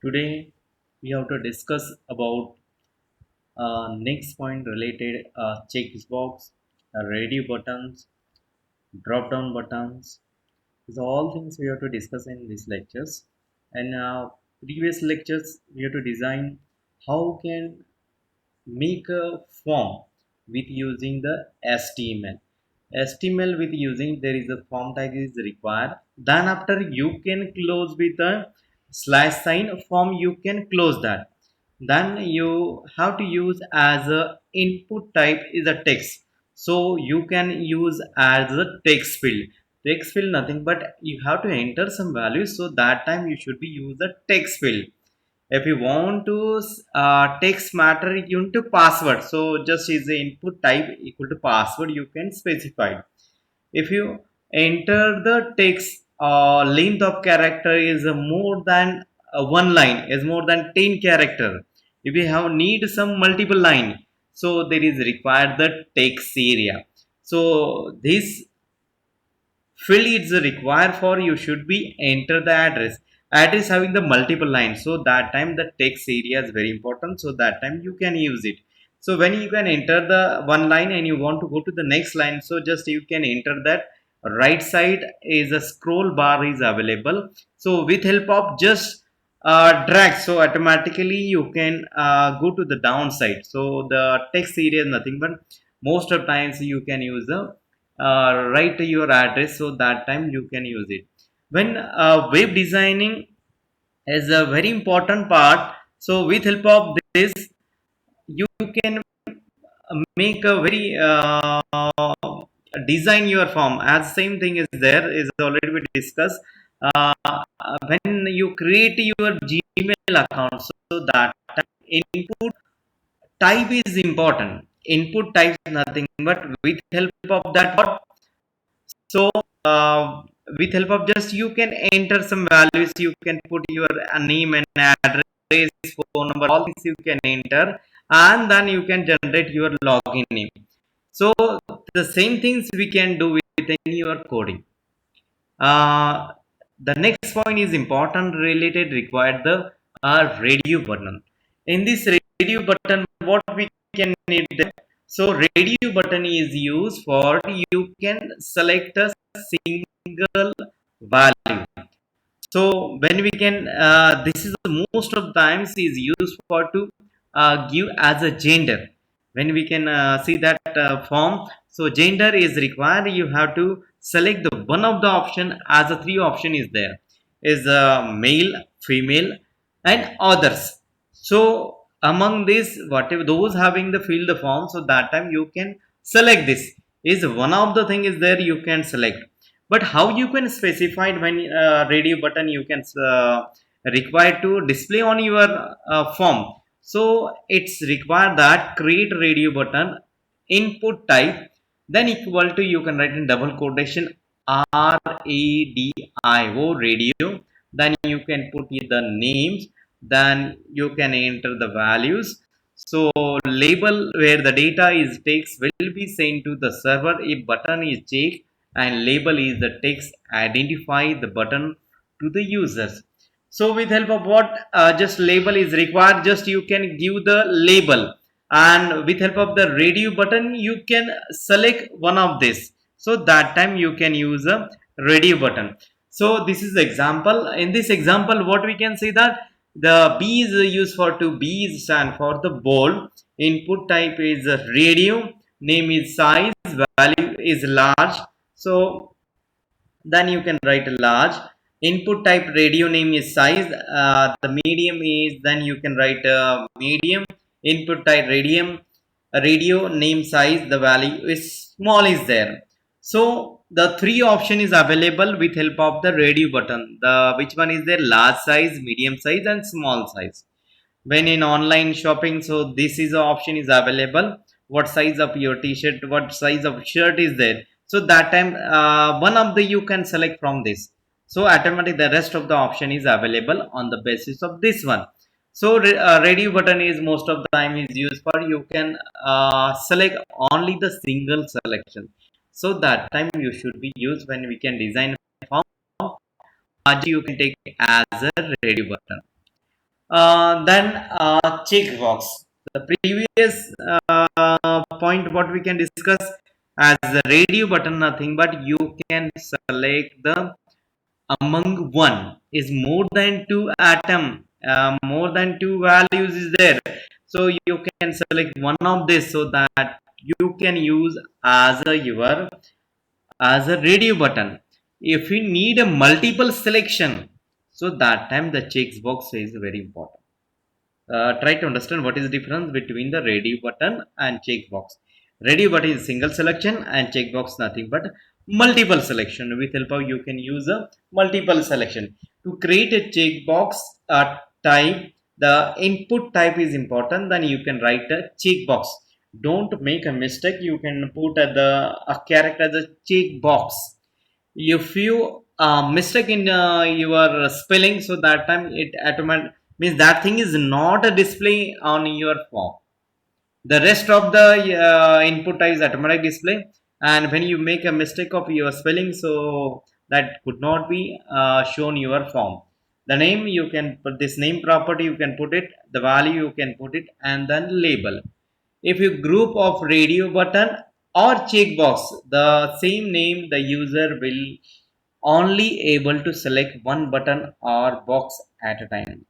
Today we have to discuss about next point related checkbox, radio buttons, drop down buttons. These are all things we have to discuss in these lectures. And previous lectures we have to design how can make a form with using the HTML. HTML with using there is a form tag is required. Then after you can close with a slash sign form you can close that. Then you have to use as a input type is a text. So you can use as a text field. Text field nothing but you have to enter some values so that time you should be use the text field if you want to text matter into password so just is the input type equal to password you can specify if you enter the text length of character is more than one line is more than 10 character if you have need some multiple line so there is required the text area so this field is required for you should be enter the address having the multiple lines so that time the text area is very important so that time you can use it so when you can enter the one line and you want to go to the next line so just you can enter that right side is a scroll bar is available so with help of just drag so automatically you can go to the downside so the text area is nothing but most of times you can use the write your address so that time you can use it when web designing is a very important part so with help of this you can make a very design your form as same thing is there is already we discussed uh, when you create your gmail account so that time input type is important input type is nothing but with help of that what so with help of just you can enter some values you can put your name and address phone number all these you can enter and then you can generate your login name so the same things we can do within your coding uh, the next point is important related required the radio button in this radio button what we can need there so radio button is used for you can select a single value so when we can this is the most of times is used for to give as a gender when we can see that form so gender is required you have to select the one of the option as a three option is there is male female and others so among this whatever those having the fill the form so that time you can select this is one of the thing is there you can select but how you can specify it when radio button you can require to display on your form so it's required that create radio button input type then equal to you can write in double quotation radio radio then you can put the names then you can enter the values so label where the data is text will be sent to the server if button is checked and label is the text identify the button to the users so with help of what just label is required just you can give the label and with help of the radio button you can select one of this so that time you can use a radio button so this is the example in this example what we can see that the b is used for to b is stand for the bold input type is a radio name is size value is large so then you can write a large input type radio name is size the medium is then you can write a medium input type radium radio name size the value is small is there so the three option is available with help of the radio button the which one is there large size medium size and small size when in online shopping so this is the option is available what size of your t-shirt what size of shirt is there so that time one of the you can select from this so automatically the rest of the option is available on the basis of this one so radio button is most of the time is used for you can select only the single selection so that time you should be used when we can design form you can take as a radio button Then checkbox. The previous point what we can discuss as the radio button nothing but you can select the among one is more than two atom, more than two values is there, so you can select one of this so that you can use as a your as a radio button. If you need a multiple selection, so that time the checkbox is very important. Try to understand what is the difference between the radio button and checkbox. Radio button is single selection and checkbox nothing but multiple selection. With help of you can use a multiple selection. To create a checkbox type, the input type is important. Then you can write a checkbox. Don't make a mistake. You can put a character as a checkbox. If you mistake in your spelling, so that time it automatic means that thing is not a display on your form. The rest of the input is automatic display, and when you make a mistake of your spelling, so that could not be shown your form. The name you can put this name property you can put it, the value you can put it, and then label. If you group of radio button or checkbox the same name, the user will only able to select one button or box at a time.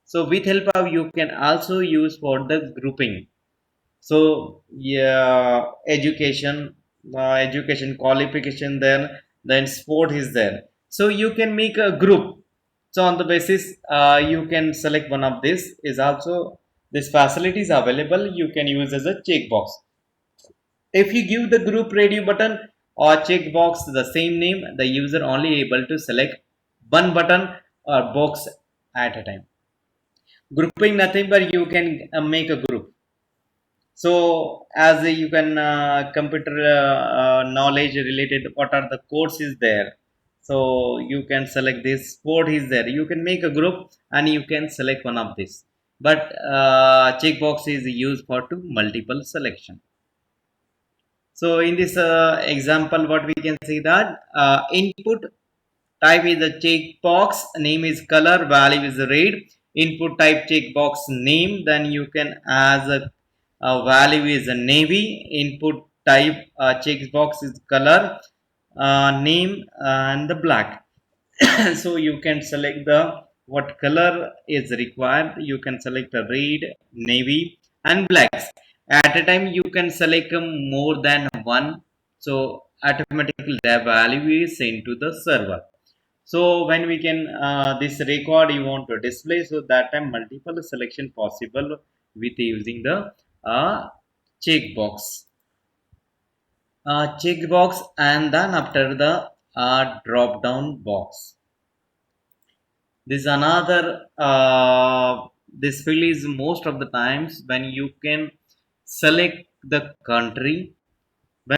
So with help of you can also use for the grouping. So yeah, education qualification, then sport is there. So you can make a group. So on the basis you can select one of this is also this facilities available. You can use as a checkbox. If you give the group radio button or checkbox the same name, the user only able to select one button or box at a time. Grouping nothing but you can make a group. So as you can computer knowledge related, what are the codes is there. So you can select this sport is there. You can make a group and you can select one of this. But checkbox is used for to multiple selection. So in this example, what we can see that input type is a checkbox, name is color, value is red. Input type checkbox name, then you can as a value is a navy. Input type checkbox is color, name and the black. So you can select the what color is required. You can select a red, navy and blacks. At a time you can select more than one. So automatically the value is sent to the server. So when we can this record you want to display, so that time multiple selection possible with using the checkbox. Checkbox and then after the drop down box. This another this field is most of the times when you can select the country.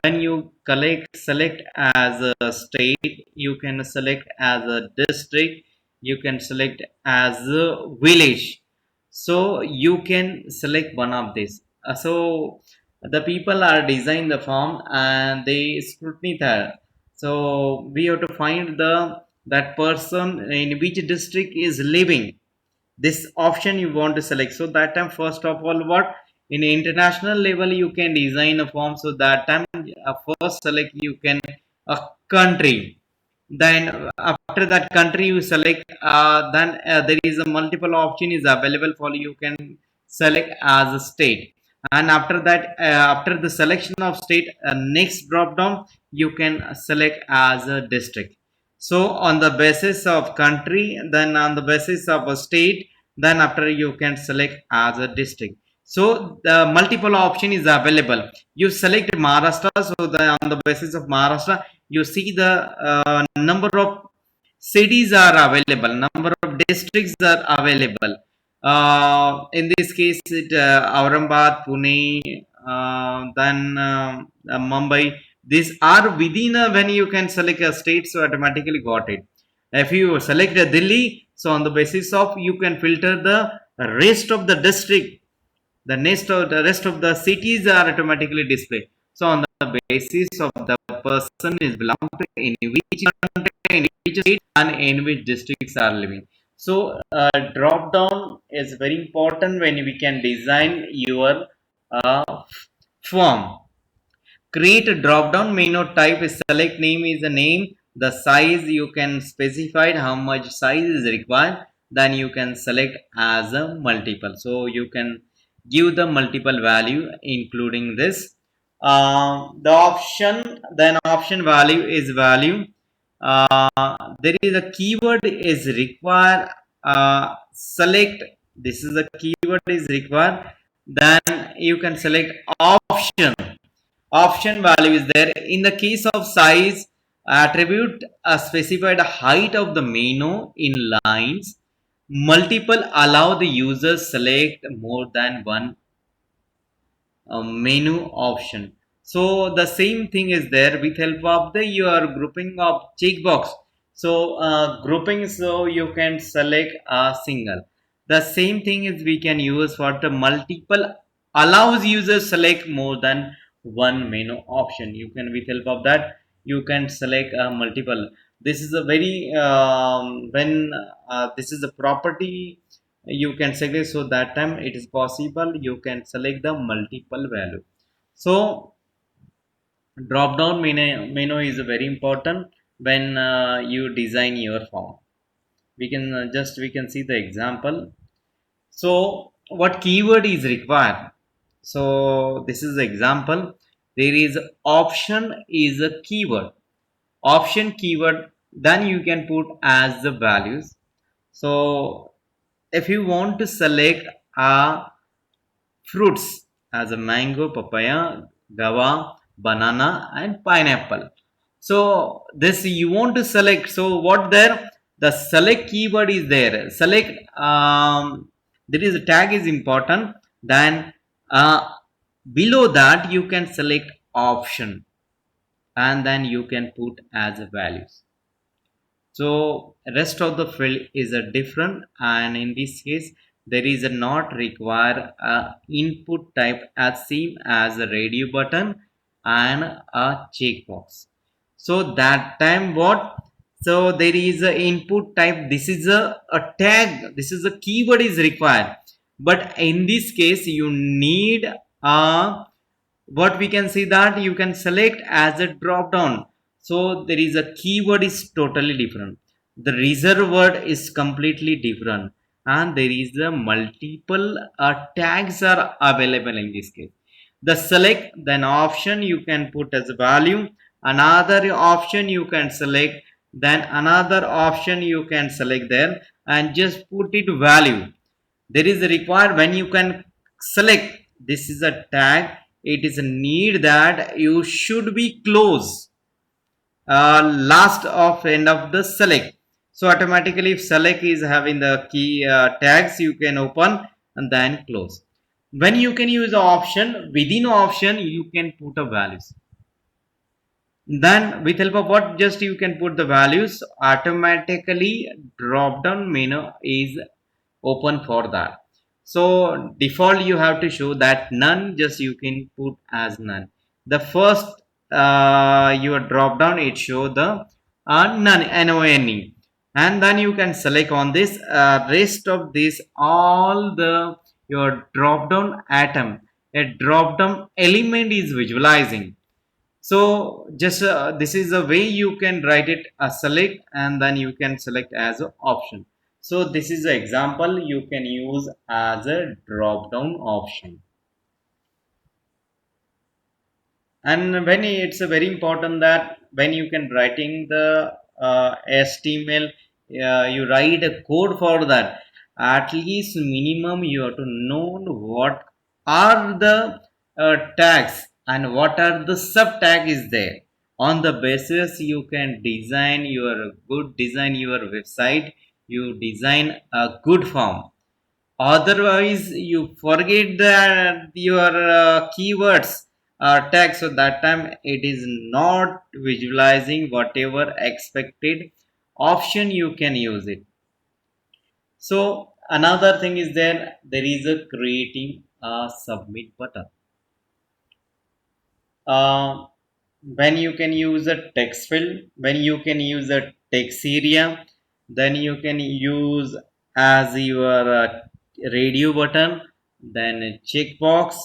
When you select as a state, you can select as a district, you can select as a village. So you can select one of these. So the people are design the form and they scrutiny that. So we have to find the that person in which district is living. This option you want to select, so that time first of all what in international level you can design a form, so that time first select you can a country. Then after that country you select, then there is a multiple option is available for you can select as a state. And after that after the selection of state, next drop down you can select as a district. So on the basis of country, then on the basis of a state, then after you can select as a district. So the multiple option is available. You select Maharashtra, so on the basis of Maharashtra you see the number of cities are available, number of districts are available. In this case it Aurangabad, Pune, then Mumbai, these are within when you can select a state, so automatically got it. If you select a Delhi, so on the basis of you can filter the rest of the district, the rest of the cities are automatically displayed. So on the basis of the person is belong to in which country, in which state and in which districts are living. So drop down is very important when we can design your uh, form. Create a drop down menu type is select name is a name, the size you can specify how much size is required, then you can select as a multiple, so you can give the multiple value including this. The option, then option value is value. There is a keyword is required, select, this is a keyword is required, then you can select option. Option value is there. In the case of size attribute, specify the height of the menu in lines. Multiple allow the user select more than one menu option. So the same thing is there with help of the your grouping of checkbox. So grouping, so you can select a single. The same thing is we can use for the multiple allows users select more than one menu option. You can with help of that you can select a multiple. This is a very when this is a property you can select, so that time it is possible you can select the multiple value. So drop down menu is very important when you design your form. We can just we can see the example. So what keyword is required? So this is the example. There is option is a keyword, option keyword, then you can put as the values. So if you want to select a fruits as a mango, papaya, guava, banana and pineapple, so this you want to select, so what there, the select keyword is there, select, there is a tag is important, then uh, below that you can select option and then you can put as a values. So rest of the field is a different, and in this case there is a not require a input type as same as a radio button and a checkbox. So that time what? So there is a input type. This is a tag. This is a keyword is required. But in this case you need a, what we can see that you can select as a drop down. So there is a keyword is totally different, the reserve word is completely different, and there is a multiple tags are available in this case. The select, then option you can put as a value, another option you can select, then another option you can select there and just put it value. There is a required when you can select, this is a tag, it is a need that you should be close last of end of the select. So automatically if select is having the key tags you can open and then close. When you can use the option, within option you can put a values, then with help of what, just you can put the values, automatically drop down menu is open for that. So default you have to show that none, just you can put as none. The first your drop down it show the none, none, and then you can select on this rest of this all the your drop down atom, a drop down element is visualizing. So just this is a way you can write it a select and then you can select as an option. So this is an example you can use as a drop down option. And when it's a very important that when you can writing the HTML, you write a code for that. At least minimum you have to know what are the tags and what are the sub tag is there. On the basis you can design your good design your website. You design a good form. Otherwise you forget that your keywords tag, so that time it is not visualizing whatever expected option you can use it. So another thing is there is a creating a submit button. uh, when you can use a text field, when you can use a text area, then you can use as your radio button, then a checkbox.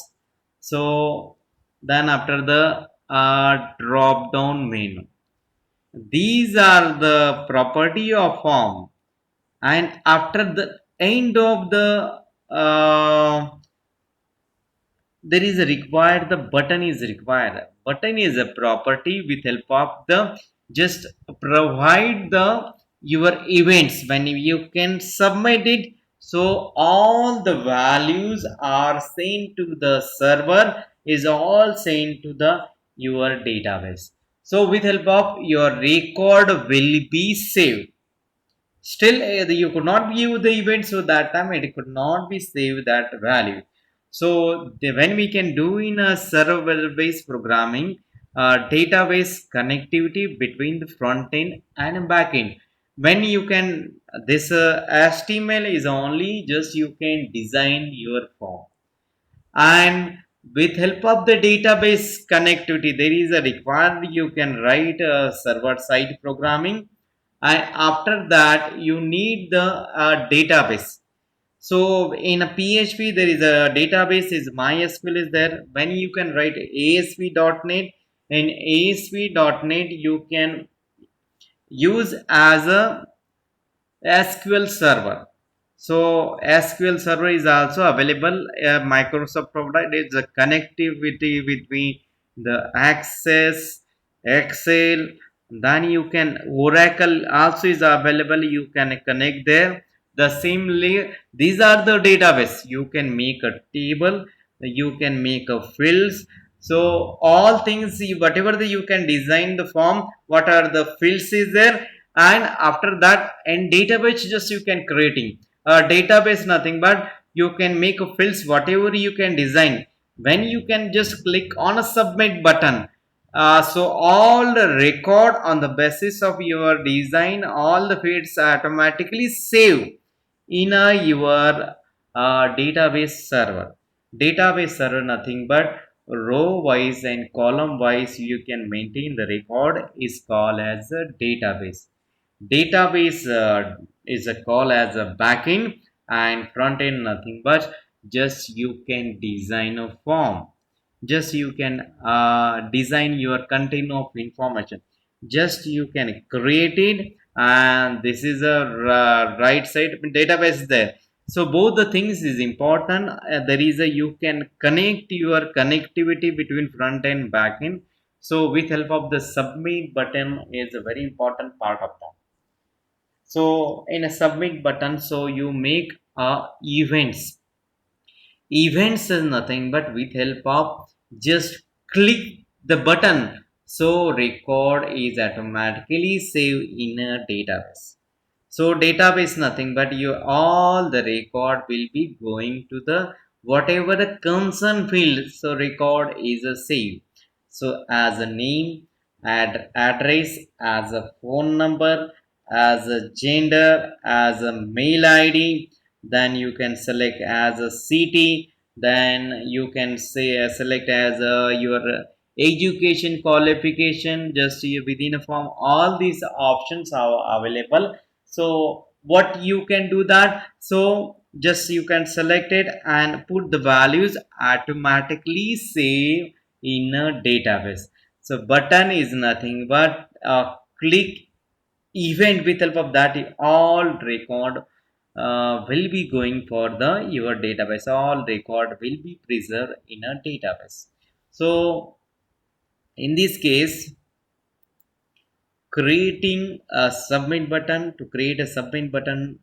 So then after the drop down menu, these are the property of form. And after the end of the there is a required, the button is required. Button is a property with help of the just provide the your events when you can submit it. So all the values are sent to the server, is all sent to the your database. So with help of your record will be saved. Still, you could not view the event, so that time it could not be saved that value. So when we can do in a server-based programming, database connectivity between the front end and back end. When you can, this HTML is only just you can design your form, and with help of the database connectivity there is a required you can write a server side programming, and after that you need the database. So in a PHP there is a database is MySQL is there. When you can write ASP.NET, and ASP.NET you can use as a SQL Server. So SQL Server is also available. Microsoft provides a connectivity between the Access, Excel. Then you can Oracle also is available. You can connect there. The same these are the database. You can make a table. You can make a fields. So all things whatever you can design the form. What are the fields is there, and after that and database just you can creating database nothing but you can make a fields whatever you can design. When you can just click on a submit button, so all the record on the basis of your design, all the fields automatically save in your database server. Database server nothing but row wise and column wise you can maintain the record is called as a database. Database is a call as a backend, and front end nothing but just you can design a form. Just you can design your content of information. Just you can create it, and this is a right side database there. So both the things is important. There is a you can connect your connectivity between front and back end. So with help of the submit button is a very important part of that. So in a submit button, so you make events. Events is nothing but with help of just click the button. So record is automatically saved in a database. So database nothing but you all the record will be going to the whatever the concern field. So record is a save. So as a name, address, as a phone number, as a gender, as a mail ID, then you can select as a city, then you can say select as your education qualification just within a form. All these options are available. So what you can do that, so just you can select it and put the values automatically save in a database. So button is nothing but a click event. With help of that all record will be going for the your database. All record will be preserved in a database. So in this case, creating a submit button, to create a submit button,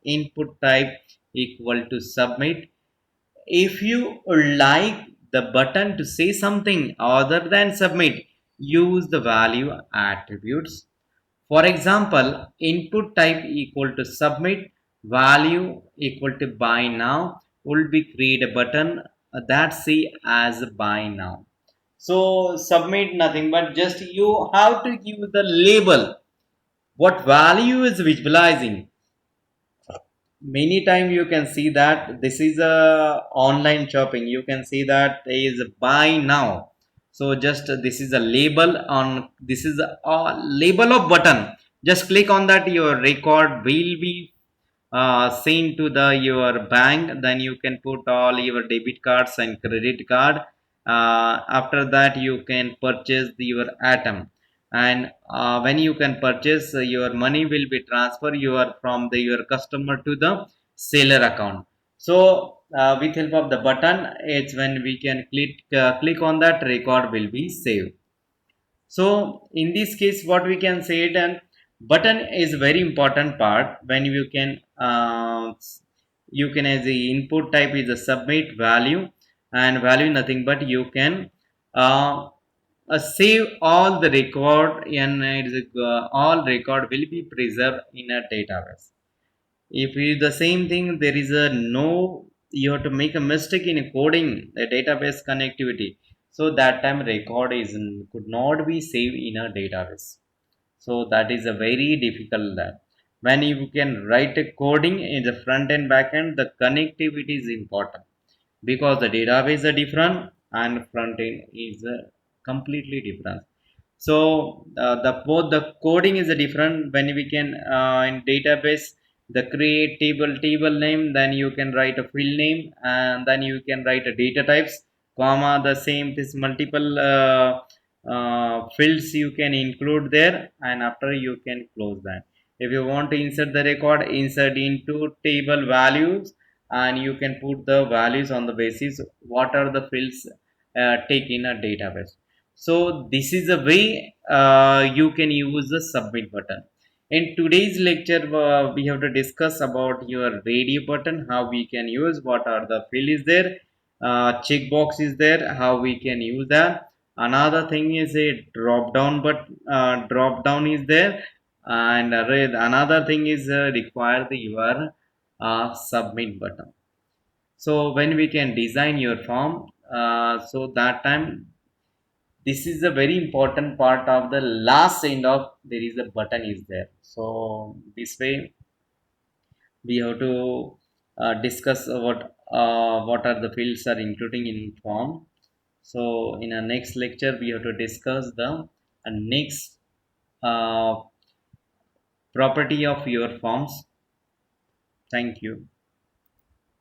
input type equal to submit. If you like the button to say something other than submit, use the value attributes. For example, input type equal to submit, value equal to buy now will be create a button that say as buy now. So submit nothing but just you have to give the label what value is visualizing. Many time you can see that this is a online shopping, you can see that there is buy now. So just this is a label on, this is a label of button. Just click on that, your record will be sent to the your bank, then you can put all your debit cards and credit card. After that you can purchase your atom, and when you can purchase, your money will be transferred your from the your customer to the seller account. So with help of the button, it's when we can click on that, record will be saved. So in this case, what we can say it, and button is very important part when you can, as the input type is a submit value, and value nothing but you can uh, save all the record, and all record will be preserved in a database. If you the same thing, there is a no, you have to make a mistake in coding the database connectivity, so that time record is could not be saved in a database. So that is a very difficult that when you can write a coding in the front and back end, the connectivity is important, because the database are different and front end is completely different. So the both the coding is a different. When we can in database, the create table name, then you can write a field name, and then you can write a data types, comma, the same this multiple fields you can include there, and after you can close that. If you want to insert the record, insert into table values, and you can put the values on the basis what are the fields take in a database. So this is a way you can use the submit button. In today's lecture, we have to discuss about your radio button, how we can use, what are the field is there, checkbox is there, how we can use that. Another thing is a drop down, but drop down is there, and another thing is require the your submit button. So when we can design your form, so that time this is a very important part of the last end of there is a button is there. So this way we have to discuss what are the fields are including in form. So in our next lecture we have to discuss the next uh, property of your forms. Thank you.